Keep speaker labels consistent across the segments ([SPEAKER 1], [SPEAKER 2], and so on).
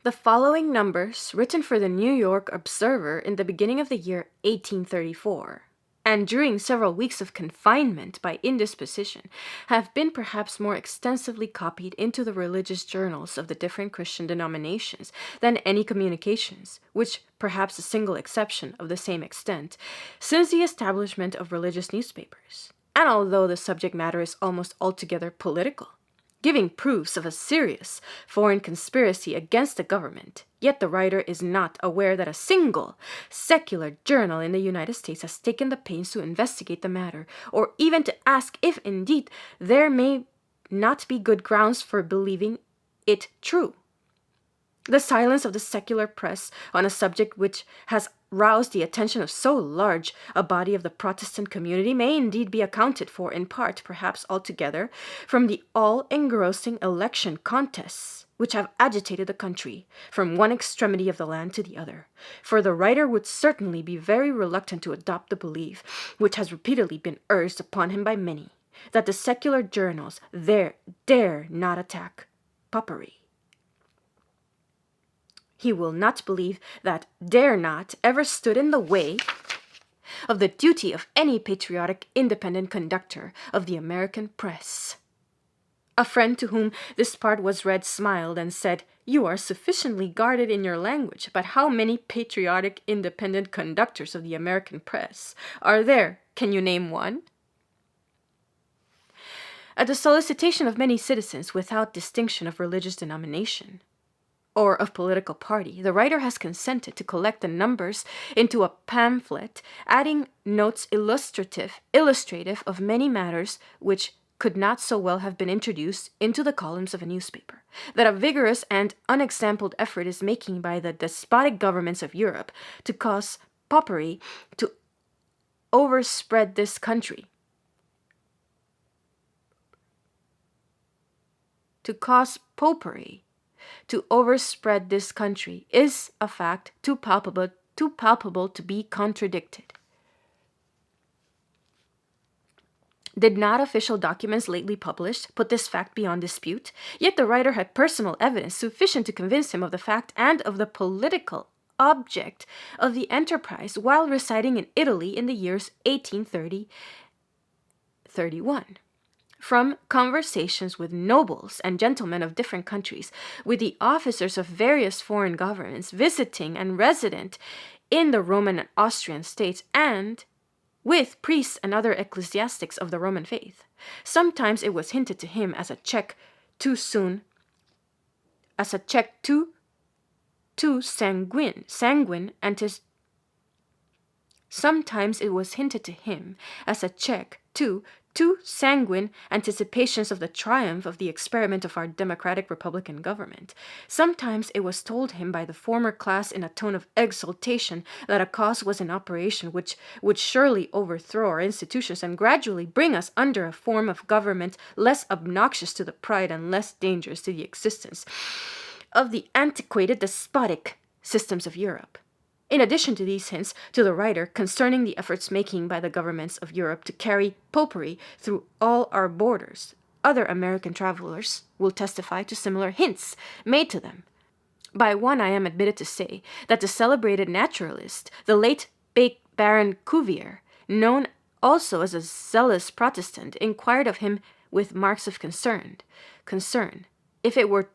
[SPEAKER 1] The following numbers, written for the New York Observer in the beginning of the year 1834, and during several weeks of confinement by indisposition, have been perhaps more extensively copied into the religious journals of the different Christian denominations than any communications, with perhaps a single exception of the same extent, since the establishment of religious newspapers. And although the subject matter is almost altogether political, giving proofs of a serious foreign conspiracy against the government, yet the writer is not aware that a single secular journal in the United States has taken the pains to investigate the matter, or even to ask if indeed there may not be good grounds for believing it true. The silence of the secular press on a subject which has roused the attention of so large a body of the Protestant community may indeed be accounted for, in part, perhaps altogether, from the all-engrossing election contests which have agitated the country from one extremity of the land to the other. For the writer would certainly be very reluctant to adopt the belief, which has repeatedly been urged upon him by many, that the secular journals dare not attack popery. He will not believe that dare not ever stood in the way of the duty of any patriotic independent conductor of the American press. A friend to whom this part was read smiled and said, "You are sufficiently guarded in your language, but how many patriotic independent conductors of the American press are there? Can you name one?" At the solicitation of many citizens without distinction of religious denomination or of political party, the writer has consented to collect the numbers into a pamphlet, adding notes illustrative of many matters which could not so well have been introduced into the columns of a newspaper. That a vigorous and unexampled effort is making by the despotic governments of Europe to cause popery to overspread this country. To cause popery to overspread this country is a fact too palpable to be contradicted. Did not official documents lately published put this fact beyond dispute? Yet the writer had personal evidence sufficient to convince him of the fact and of the political object of the enterprise while residing in Italy in the years 1830-31. From conversations with nobles and gentlemen of different countries, with the officers of various foreign governments visiting and resident in the Roman and Austrian states, and with priests and other ecclesiastics of the Roman faith, sometimes it was hinted to him as a check too sanguine, sometimes it was hinted to him as a check too sanguine anticipations of the triumph of the experiment of our democratic republican government. Sometimes it was told him by the former class in a tone of exultation that a cause was in operation which would surely overthrow our institutions and gradually bring us under a form of government less obnoxious to the pride and less dangerous to the existence of the antiquated despotic systems of Europe. In addition to these hints to the writer concerning the efforts making by the governments of Europe to carry popery through all our borders, other American travelers will testify to similar hints made to them. By one I am admitted to say that the celebrated naturalist, the late Baron Cuvier, known also as a zealous Protestant, inquired of him with marks of concern, if it were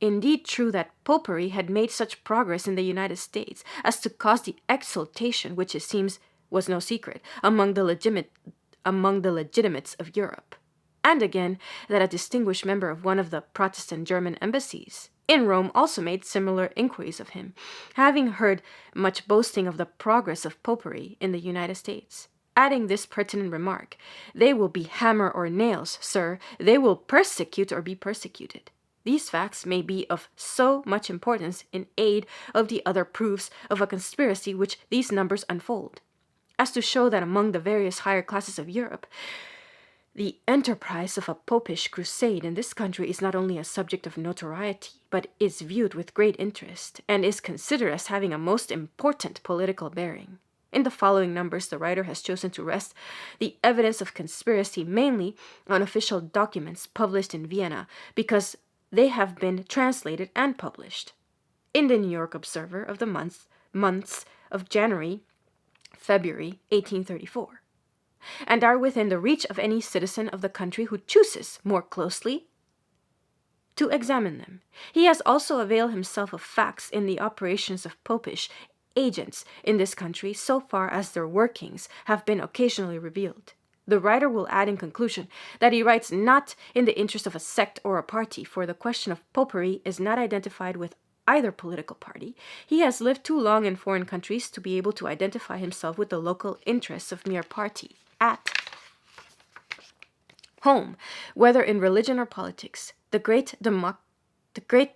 [SPEAKER 1] indeed true that popery had made such progress in the United States as to cause the exultation, which it seems was no secret, among the legitimates of Europe. And again, that a distinguished member of one of the Protestant German embassies in Rome also made similar inquiries of him, having heard much boasting of the progress of popery in the United States, adding this pertinent remark, "They will be hammer or nails, sir, they will persecute or be persecuted." These facts may be of so much importance in aid of the other proofs of a conspiracy which these numbers unfold, as to show that among the various higher classes of Europe, the enterprise of a popish crusade in this country is not only a subject of notoriety, but is viewed with great interest, and is considered as having a most important political bearing. In the following numbers, the writer has chosen to rest the evidence of conspiracy mainly on official documents published in Vienna, because they have been translated and published. in the New York Observer of the months of January, February 1834, and are within the reach of any citizen of the country who chooses more closely to examine them. He has also availed himself of facts in the operations of popish agents in this country so far as their workings have been occasionally revealed. The writer will add in conclusion that he writes not in the interest of a sect or a party, for the question of popery is not identified with either political party. He has lived too long in foreign countries to be able to identify himself with the local interests of mere party. At home, whether in religion or politics, the great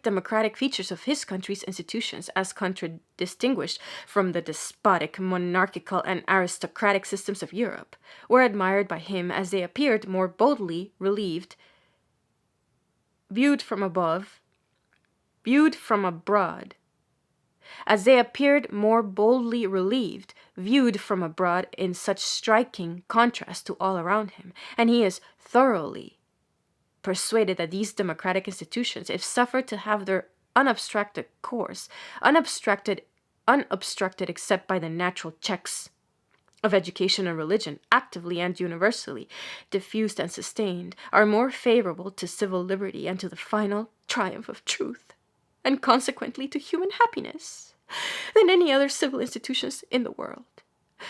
[SPEAKER 1] democratic features of his country's institutions, as contradistinguished from the despotic, monarchical, and aristocratic systems of Europe, were admired by him as they appeared more boldly viewed from abroad, as they appeared more boldly relieved, viewed from abroad in such striking contrast to all around him, and he is thoroughly persuaded that these democratic institutions, if suffered to have their unobstructed course, unobstructed except by the natural checks of education and religion, actively and universally diffused and sustained, are more favorable to civil liberty and to the final triumph of truth, and consequently to human happiness, than any other civil institutions in the world.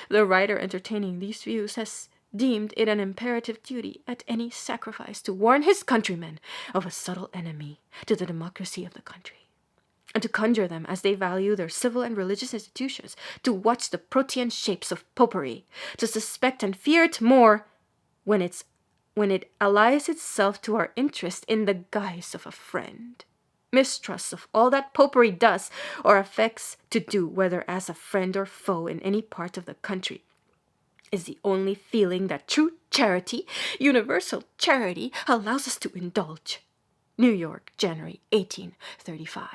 [SPEAKER 1] The writer entertaining these views has deemed it an imperative duty at any sacrifice to warn his countrymen of a subtle enemy to the democracy of the country, and to conjure them, as they value their civil and religious institutions, to watch the protean shapes of popery, to suspect and fear it more when it allies itself to our interest in the guise of a friend. Mistrust of all that popery does or affects to do, whether as a friend or foe in any part of the country, is the only feeling that true charity, universal charity, allows us to indulge. New York, January 1835.